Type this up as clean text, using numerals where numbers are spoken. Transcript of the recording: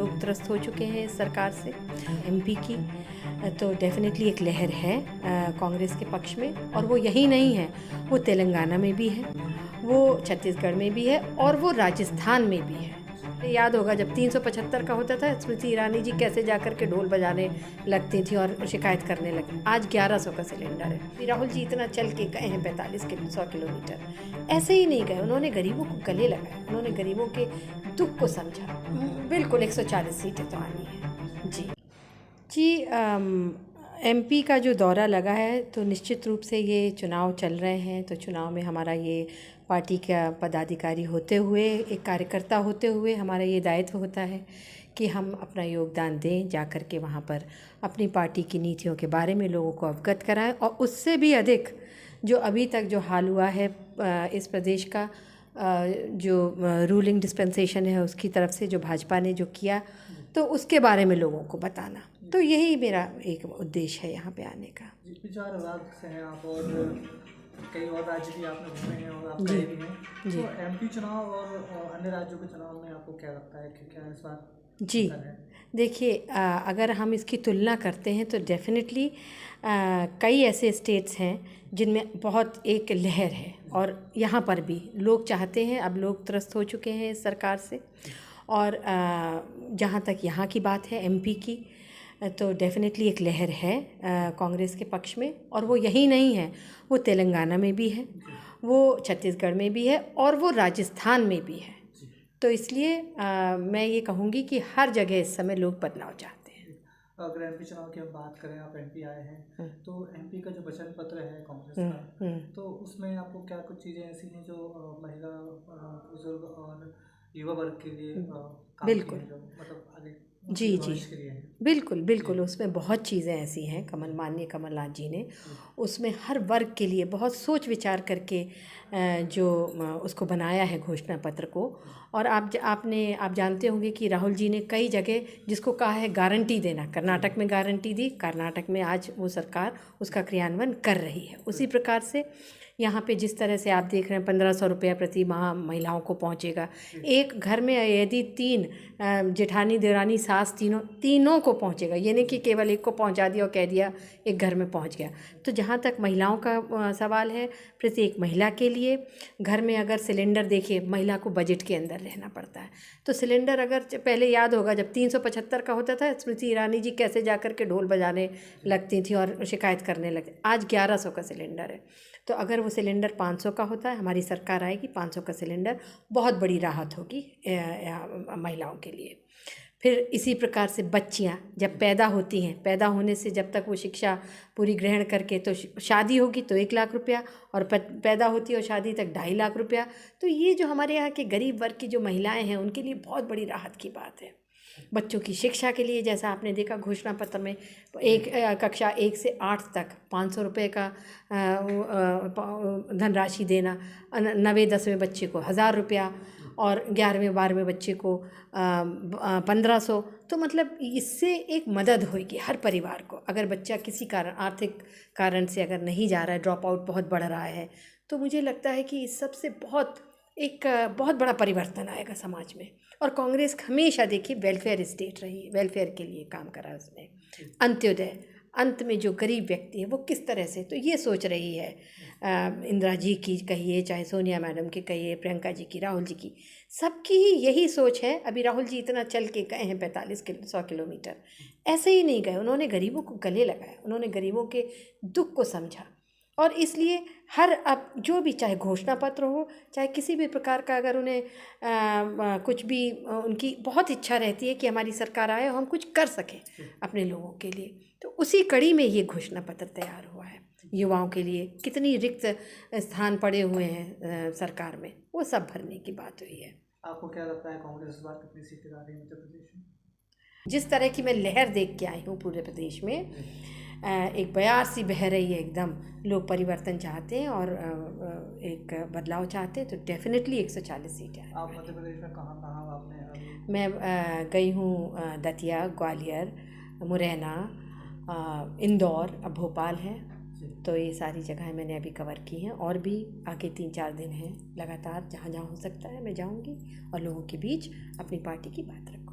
लोग त्रस्त हो चुके हैं इस सरकार से। एमपी की तो डेफिनेटली एक लहर है कांग्रेस के पक्ष में, और वो यही नहीं है, वो तेलंगाना में भी है, वो छत्तीसगढ़ में भी है और वो राजस्थान में भी है। याद होगा जब 375 का होता था, स्मृति ईरानी जी कैसे जाकर के ढोल बजाने लगती थी और शिकायत करने लगी। आज 1100 का सिलेंडर है। राहुल जी इतना चल के गए हैं 100 किलोमीटर, ऐसे ही नहीं गए, उन्होंने गरीबों को गले लगाए, उन्होंने गरीबों के दुख को समझा। बिल्कुल 140 सीटें तो आनी है जी। एमपी का जो दौरा लगा है तो निश्चित रूप से ये चुनाव चल रहे हैं, तो चुनाव में हमारा ये पार्टी का पदाधिकारी होते हुए, एक कार्यकर्ता होते हुए हमारा ये दायित्व होता है कि हम अपना योगदान दें, जाकर के वहाँ पर अपनी पार्टी की नीतियों के बारे में लोगों को अवगत कराएं, और उससे भी अधिक जो अभी तक जो हाल हुआ है इस प्रदेश का, जो रूलिंग डिस्पेंसेशन है उसकी तरफ से जो भाजपा ने जो किया, तो उसके बारे में लोगों को बताना। तो यही मेरा एक उद्देश्य है यहाँ पे आने का। विचार विभाग से हैं आप, और कई और राज्य भी आपने घूमे हैं और आप गए भी हैं, तो एमपी चुनाव और अन्य राज्यों के चुनाव में आपको क्या लगता है कि क्या इस बार जी देखिए, अगर हम इसकी तुलना करते हैं तो डेफिनेटली कई ऐसे स्टेट्स हैं जिनमें बहुत एक लहर है, और यहाँ पर भी लोग चाहते हैं, अब लोग त्रस्त हो चुके हैं इस सरकार से। और जहाँ तक यहाँ की बात है एमपी की, तो डेफिनेटली एक लहर है कांग्रेस के पक्ष में, और वो यही नहीं है, वो तेलंगाना में भी है, वो छत्तीसगढ़ में भी है और वो राजस्थान में भी है। तो इसलिए मैं ये कहूँगी कि हर जगह इस समय लोग बदलाव चाहते हैं। अगर एमपी चुनाव की हम बात करें, आप एमपी आए हैं, तो एमपी का जो वचन पत्र है कांग्रेस का, तो उसमें आपको क्या कुछ चीज़ें ऐसी हैं जो महिला, बुजुर्ग और युवा वर्ग के लिए बिल्कुल, मतलब आगे जी बिल्कुल बिल्कुल, उसमें बहुत चीज़ें ऐसी हैं, माननीय कमलनाथ जी ने उसमें हर वर्ग के लिए बहुत सोच विचार करके जो उसको बनाया है घोषणा पत्र को। और आप जानते होंगे कि राहुल जी ने कई जगह जिसको कहा है गारंटी देना, कर्नाटक में गारंटी दी, कर्नाटक में आज वो सरकार उसका क्रियान्वयन कर रही है। उसी प्रकार से यहाँ पे जिस तरह से आप देख रहे हैं 1500 रुपया प्रति माह महिलाओं को पहुँचेगा। एक घर में यदि 3 जेठानी, देवरानी, सास, तीनों को पहुँचेगा, ये नहीं कि केवल एक को पहुँचा दिया और कह दिया एक घर में पहुँच गया। तो जहाँ तक महिलाओं का सवाल है, प्रत्येक महिला के लिए घर में अगर सिलेंडर, देखिए महिला को बजट के अंदर रहना पड़ता है, तो सिलेंडर अगर पहले याद होगा जब 375 का होता था, स्मृति ईरानी जी कैसे जाकर के ढोल बजाने लगती थी और शिकायत करने लगती। आज 1100 का सिलेंडर है, तो अगर वो सिलेंडर 500 का होता है, हमारी सरकार आएगी 500 का सिलेंडर, बहुत बड़ी राहत होगी महिलाओं के लिए। फिर इसी प्रकार से बच्चियां जब पैदा होती हैं, पैदा होने से जब तक वो शिक्षा पूरी ग्रहण करके, तो शादी होगी तो 1 लाख रुपया, और पैदा होती है और शादी तक 2.5 लाख रुपया। तो ये जो हमारे यहाँ के गरीब वर्ग की जो महिलाएं हैं उनके लिए बहुत बड़ी राहत की बात है। बच्चों की शिक्षा के लिए जैसा आपने देखा घोषणा पत्र में, कक्षा 1 से 8 तक 500 रुपये का धनराशि देना, 9वें 10वें बच्चे को 1000 रुपया, और 11वें 12वें बच्चे को 1500। तो मतलब इससे एक मदद होगी हर परिवार को। अगर बच्चा किसी कारण, आर्थिक कारण से अगर नहीं जा रहा है, ड्रॉप आउट बहुत बढ़ रहा है, तो मुझे लगता है कि इस सबसे बहुत बड़ा परिवर्तन आएगा समाज में। और कांग्रेस हमेशा देखिए वेलफेयर स्टेट रही, वेलफेयर के लिए काम करा उसने। अंत्योदय, अंत में जो गरीब व्यक्ति है वो किस तरह से, तो ये सोच रही है इंदिरा जी की कहिए, चाहे सोनिया मैडम की कहिए, प्रियंका जी की, राहुल जी की, सबकी ही यही सोच है। अभी राहुल जी इतना चल के गए हैं 100 किलोमीटर, ऐसे ही नहीं गए, उन्होंने गरीबों को गले लगाए, उन्होंने गरीबों के दुख को समझा। और इसलिए अब जो भी, चाहे घोषणा पत्र हो, चाहे किसी भी प्रकार का, अगर उन्हें कुछ भी, उनकी बहुत इच्छा रहती है कि हमारी सरकार आए और हम कुछ कर सकें अपने लोगों के लिए, तो उसी कड़ी में ये घोषणा पत्र तैयार हुआ है। युवाओं के लिए कितनी रिक्त स्थान पड़े हुए हैं सरकार में, वो सब भरने की बात हुई है। आपको क्या लगता है कांग्रेस इस बार कितनी सीटें ला रही है मध्य प्रदेश में? जिस तरह की मैं लहर देख के आई हूँ पूरे प्रदेश में, एक बयार सी बह रही है एकदम। लोग परिवर्तन चाहते हैं और एक बदलाव चाहते हैं, तो डेफिनेटली 140 सीटें। आप मध्य प्रदेश में कहाँ आपने? मैं गई हूँ दतिया, ग्वालियर, मुरैना, इंदौर, अब भोपाल है, तो ये सारी जगहें मैंने अभी कवर की हैं। और भी आगे 3-4 दिन हैं लगातार, जहाँ जहाँ हो सकता है मैं जाऊँगी और लोगों के बीच अपनी पार्टी की बात रखूँगी।